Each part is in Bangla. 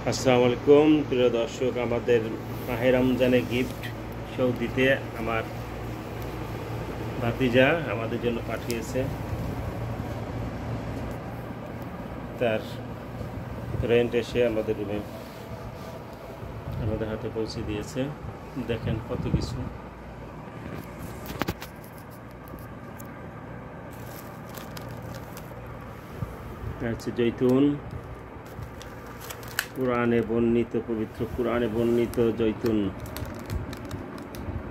আসসালামু আলাইকুম প্রিয় দর্শক, আমাদের মাহে রমজানের গিফট সৌদিতে আমার ভাতিজা আমাদের জন্য পাঠিয়েছে। তার ফ্রেন্ড এসে আমাদের রুমে আমাদের হাতে পৌঁছে দিয়েছে। দেখেন কত কিছু। হচ্ছে জৈতুন, কুরআনে বর্ণিত, পবিত্র কুরআনে বর্ণিত জৈতুন।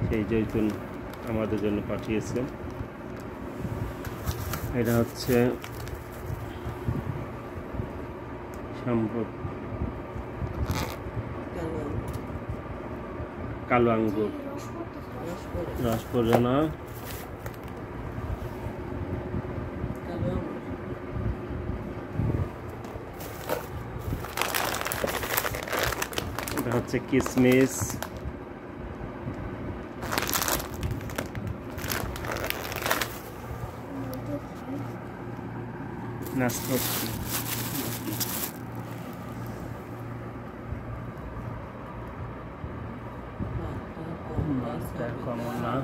সেই জৈতুন আমাদের জন্য পাঠিয়েছে। এটা হচ্ছে কালো আঙ্গুর, রস পড়ে না। এটা হচ্ছে কিশমিশ, নাশপাতি, কমলা,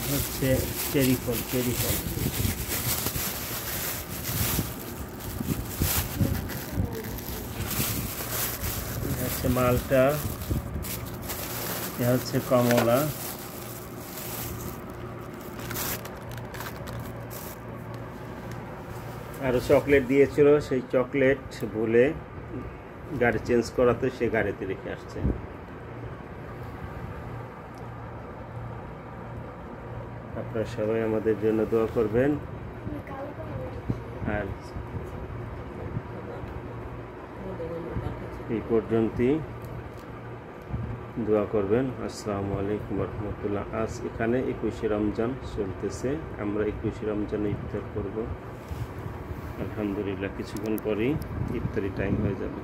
হচ্ছে চেরি ফল, হচ্ছে মালটা, এটা হচ্ছে কমলা, আরও চকলেট দিয়েছিল। সেই চকলেট ভুলে গাড়ি চেঞ্জ করাতে সে গাড়িতে রেখে আসছে। আপনারা সবাই আমাদের জন্য দোয়া করবেন, আর এই পর্যন্তই দোয়া করবেন। আসসালামু আলাইকুম রহমতুল্লাহ। আজ এখানে 21শে রমজান চলতেছে। আমরা 21শে রমজানে ইফতার করব আলহামদুলিল্লাহ। কিছুক্ষণ পরেই ইফতারি টাইম হয়ে যাবে।